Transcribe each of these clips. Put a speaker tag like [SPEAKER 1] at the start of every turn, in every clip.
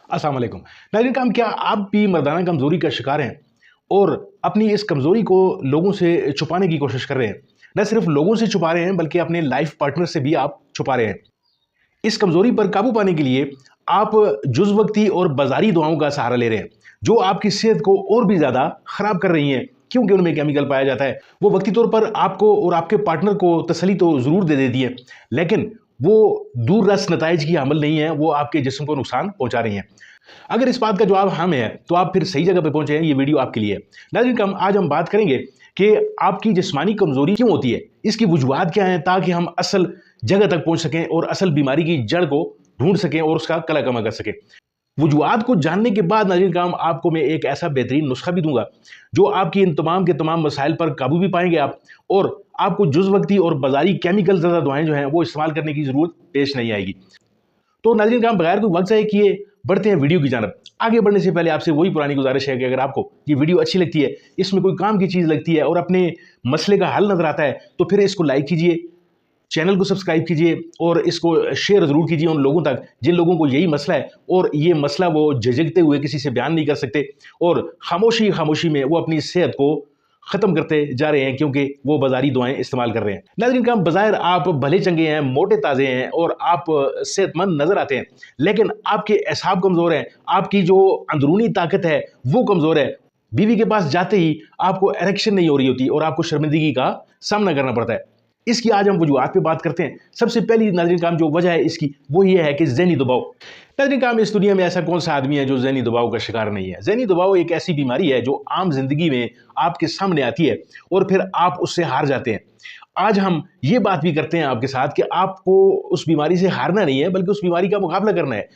[SPEAKER 1] अस्सलाम वालेकुम। नाज़रीन काम, क्या आप भी मर्दाना कमज़ोरी का शिकार हैं और अपनी इस कमज़ोरी को लोगों से छुपाने की कोशिश कर रहे हैं? न सिर्फ लोगों से छुपा रहे हैं बल्कि अपने लाइफ पार्टनर से भी आप छुपा रहे हैं। इस कमज़ोरी पर काबू पाने के लिए आप जुज़वक़्ती और बाज़ारी दवाओं का सहारा ले रहे हैं, जो आपकी सेहत को और भी ज़्यादा ख़राब कर रही हैं, क्योंकि उनमें केमिकल पाया जाता है। वो वक़्ती तौर पर आपको और आपके पार्टनर को तसल्ली तो ज़रूर दे देती है, लेकिन वो दूररस नताइज की हामिल नहीं है, वो आपके जिस्म को नुकसान पहुँचा रही हैं। अगर इस बात का जवाब हाँ में है, तो आप फिर सही जगह पे पहुंचे हैं। ये वीडियो आपके लिए है। नाज़रीन, आज हम बात करेंगे कि आपकी जिस्मानी कमजोरी क्यों होती है, इसकी वजूहात क्या हैं, ताकि हम असल जगह तक पहुंच सकें और असल बीमारी की जड़ को ढूंढ सकें और उसका कला कमा कर सकें। वजूहात को जानने के बाद नाज़रीन, आपको मैं एक ऐसा बेहतरीन नुस्खा भी दूंगा जो आपकी इन तमाम के तमाम मसाइल पर काबू भी पाएंगे आप, और आपको जुज़वक़्ती और बाज़ारी केमिकल ज़्यादा दवाएं जो हैं वो इस्तेमाल करने की ज़रूरत पेश नहीं आएगी। तो नाज़रीन, बगैर कोई वक्त ज़ाया किए बढ़ते हैं वीडियो की जानब। आगे बढ़ने से पहले आपसे वही पुरानी गुजारिश है कि अगर आपको ये वीडियो अच्छी लगती है, इसमें कोई काम की चीज़ लगती है और अपने मसले का हल नज़र आता है, तो फिर इसको लाइक कीजिए, चैनल को सब्सक्राइब कीजिए और इसको शेयर ज़रूर कीजिए उन लोगों तक जिन लोगों को यही मसला है और ये मसला वो झिझकते हुए किसी से बयान नहीं कर सकते और खामोशी में वो अपनी सेहत को ख़त्म करते जा रहे हैं, क्योंकि वो बाज़ारी दवाएं इस्तेमाल कर रहे हैं। नाज़रीन, काम बज़ाहिर आप भले चंगे हैं, मोटे ताज़े हैं और आप सेहतमंद नज़र आते हैं, लेकिन आपके एसाब कमज़ोर हैं, आपकी जो अंदरूनी ताकत है वो कमज़ोर है। बीवी के पास जाते ही आपको एरेक्शन नहीं हो रही होती और आपको शर्मिंदगी का सामना करना पड़ता है। इसकी आज हम वजूहात पे बात करते हैं। सबसे पहली नाज़रीन काम जो वजह है इसकी, वो ये है कि ज़हनी दबाव। नाज़रीन काम, इस दुनिया में ऐसा कौन सा आदमी है जो ज़हनी दबाव का शिकार नहीं है। ज़हनी दबाव एक ऐसी बीमारी है जो आम जिंदगी में आपके सामने आती है और फिर आप उससे हार जाते हैं। आज हम ये बात भी करते हैं आपके साथ कि आपको उस बीमारी से हारना नहीं है, बल्कि उस बीमारी का मुकाबला करना है।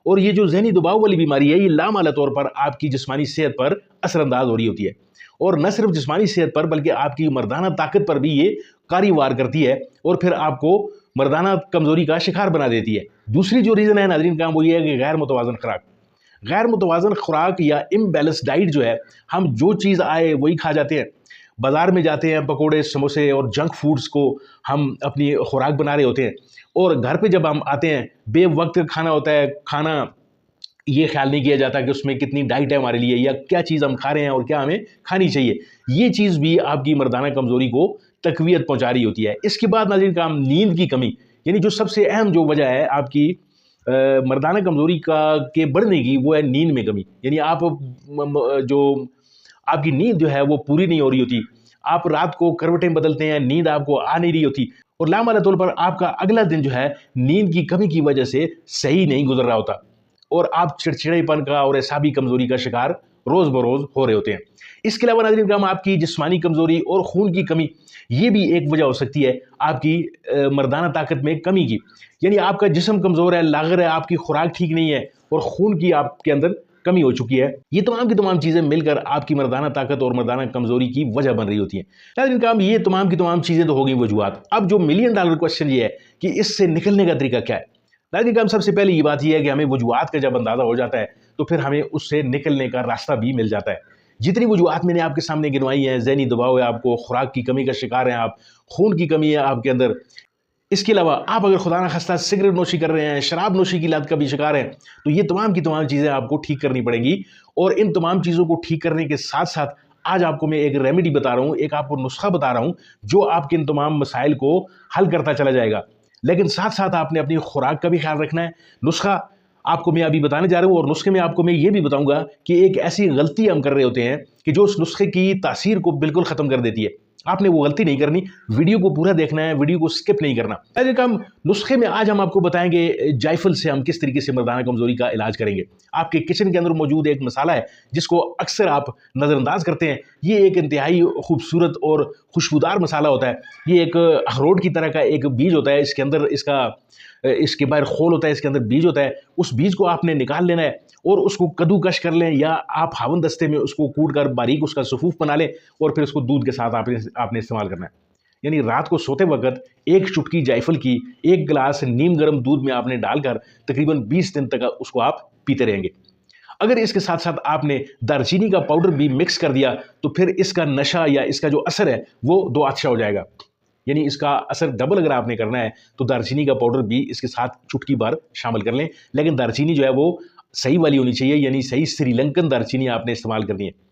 [SPEAKER 1] और ये जो ज़हनी दबाव वाली बीमारी है, ये लामाला तौर पर आपकी जिस्मानी सेहत पर असरअंदाज हो रही होती है, और न सिर्फ जिस्मानी सेहत पर बल्कि आपकी मर्दाना ताकत पर भी ये कारी-वार करती है और फिर आपको मर्दाना कमज़ोरी का शिकार बना देती है। दूसरी जो रीज़न है नाज़रीन काम, वो ये है कि गैर मुतवाज़न खुराक। गैर मुतवाज़न खुराक या इम्बैलेंस डाइट जो है, हम जो चीज़ आए वही खा जाते हैं। बाज़ार में जाते हैं, पकोड़े, समोसे और जंक फूड्स को हम अपनी खुराक बना रहे होते हैं, और घर पे जब हम आते हैं बेवक्त खाना होता है। खाना ये ख्याल नहीं किया जाता कि उसमें कितनी डाइट है हमारे लिए, या क्या चीज़ हम खा रहे हैं और क्या हमें खानी चाहिए। ये चीज़ भी आपकी मर्दाना कमज़ोरी को तक़वियत पहुँचा रही होती है। इसके बाद नाज़रीन काम, नींद की कमी, यानी जो सबसे अहम जो वजह है आपकी मर्दाना कमज़ोरी के बढ़ने की, वो है नींद में कमी। यानी जो आपकी नींद जो है वो पूरी नहीं हो रही होती। आप रात को करवटें बदलते हैं, नींद आपको आ नहीं रही होती, और लामाला तौर पर आपका अगला दिन जो है नींद की कमी की वजह से सही नहीं गुजर रहा होता, और आप चिड़चिड़ेपन का और एसाबी कमज़ोरी का शिकार रोज़ बरोज़ हो रहे होते हैं। इसके अलावा नाज़रीन काम, आपकी जिस्मानी कमज़ोरी और खून की कमी, ये भी एक वजह हो सकती है आपकी मर्दाना ताकत में कमी की। यानी आपका जिस्म कमज़ोर है, लाग़र है, आपकी खुराक ठीक नहीं है और खून की आपके अंदर कमी हो चुकी है। ये तमाम की तमाम चीज़ें मिलकर आपकी मर्दाना ताकत और मर्दाना कमज़ोरी की वजह बन रही होती हैं। नाज़रीन काम, ये तमाम की तमाम चीज़ें तो हो गई वजूहात। अब जो मिलियन डॉलर क्वेश्चन ये है कि इससे निकलने का तरीका क्या है। नाज़रीन काम, सबसे पहले ये बात ये है कि हमें वजूहात का जब अंदाज़ा हो जाता है, तो फिर हमें उससे निकलने का रास्ता भी मिल जाता है। जितनी वजूहात मैंने आपके सामने गिनवाई हैं, ज़हनी दबाव है आपको, खुराक की कमी का शिकार हैं आप, खून की कमी है आपके अंदर, इसके अलावा आप अगर खुदा न खास्ता सिगरेट नोशी कर रहे हैं, शराब नोशी की लत का भी शिकार हैं, तो ये तमाम की तमाम चीज़ें आपको ठीक करनी पड़ेंगी। और इन तमाम चीज़ों को ठीक करने के साथ साथ आज आपको मैं एक रेमेडी बता रहा हूँ, एक आपको नुस्खा बता रहा हूँ जो आपके इन तमाम मसाइल को हल करता चला जाएगा। लेकिन साथ साथ आपने अपनी खुराक का भी ख्याल रखना है। नुस्खा आपको मैं अभी बताने जा रहा हूँ, और नुस्खे में आपको मैं ये भी बताऊंगा कि एक ऐसी गलती हम कर रहे होते हैं कि जो उस नुस्खे की तासीर को बिल्कुल ख़त्म कर देती है। आपने वो गलती नहीं करनी, वीडियो को पूरा देखना है, वीडियो को स्किप नहीं करना। अगर काम नुस्खे में आज हम आपको बताएंगे जायफल से हम किस तरीके से मर्दाना कमज़ोरी का इलाज करेंगे। आपके किचन के अंदर मौजूद एक मसाला है जिसको अक्सर आप नज़रअंदाज करते हैं। ये एक इंतहाई खूबसूरत और खुशबूदार मसाला होता है। ये एक अखरोट की तरह का एक बीज होता है, इसके अंदर इसके बाहर खोल होता है, इसके अंदर बीज होता है। उस बीज को आपने निकाल लेना है और उसको कद्दूकश कर लें, या आप हावन दस्ते में उसको कूट कर बारीक उसका सफूफ बना लें, और फिर उसको दूध के साथ आपने इस्तेमाल करना है। यानी रात को सोते वक्त एक चुटकी जायफल की एक गिलास नीम गर्म दूध में आपने डालकर तकरीबन 20 दिन तक उसको आप पीते रहेंगे। अगर इसके साथ साथ आपने दालचीनी का पाउडर भी मिक्स कर दिया, तो फिर इसका नशा या इसका जो असर है वो दो अच्छा हो जाएगा। यानी इसका असर डबल अगर आपने करना है तो दालचीनी का पाउडर भी इसके साथ चुटकी भर शामिल कर लें। लेकिन दालचीनी जो है वो صحیح والی ہونی چاہیے، یعنی صحیح سری لنکن دار چینی آپ نے استعمال کرنی ہے۔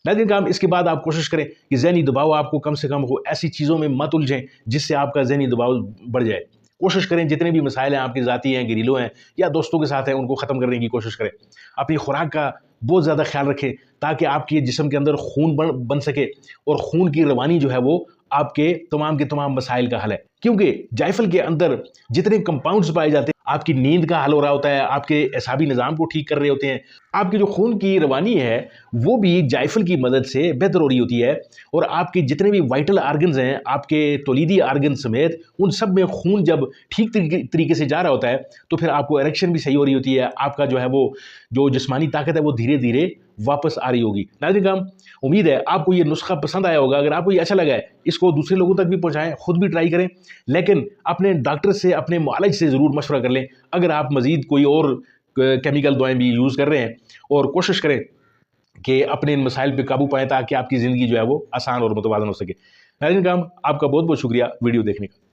[SPEAKER 1] لیکن کام اس کے بعد آپ کوشش کریں کہ ذہنی دباؤ آپ کو کم سے کم ہو، ایسی چیزوں میں مت الجھیں جس سے آپ کا ذہنی دباؤ بڑھ جائے۔ کوشش کریں جتنے بھی مسائل ہیں آپ کے ذاتی ہیں، گھریلو ہیں یا دوستوں کے ساتھ ہیں، ان کو ختم کرنے کی کوشش کریں۔ اپنی خوراک کا بہت زیادہ خیال رکھیں تاکہ آپ کے جسم کے اندر خون بن سکے، اور خون کی روانی جو ہے وہ آپ کے تمام مسائل کا حل ہے، کیونکہ جائفل کے اندر جتنے کمپاؤنڈز پائے جاتے ہیں آپ کی نیند کا حل ہو رہا ہوتا ہے، آپ کے اعصابی نظام کو ٹھیک کر رہے ہوتے ہیں، آپ کی جو خون کی روانی ہے وہ بھی جائفل کی مدد سے بہتر ہو رہی ہوتی ہے، اور آپ کے جتنے بھی وائٹل آرگنز ہیں، آپ کے تولیدی آرگن سمیت، ان سب میں خون جب ٹھیک طریقے سے جا رہا ہوتا ہے تو پھر آپ کو اریکشن بھی صحیح ہو رہی ہوتی ہے، آپ کا جو ہے وہ جو جسمانی طاقت ہے وہ دھیرے دھیرے واپس آ رہی ہوگی۔ ناظرین کرام، امید ہے آپ کو یہ نسخہ پسند آیا ہوگا۔ اگر آپ کو یہ اچھا لگا ہے اس کو دوسرے لوگوں تک بھی پہنچائیں، خود بھی ٹرائی کریں، لیکن اپنے ڈاکٹر سے، اپنے معالج سے ضرور مشورہ کر لیں اگر آپ مزید کوئی اور کیمیکل دوائیں بھی یوز کر رہے ہیں، اور کوشش کریں کہ اپنے ان مسائل پہ قابو پائیں تاکہ آپ کی زندگی جو ہے وہ آسان اور متوازن ہو سکے۔ ناظرین کرام، آپ کا بہت بہت شکریہ ویڈیو دیکھنے کا۔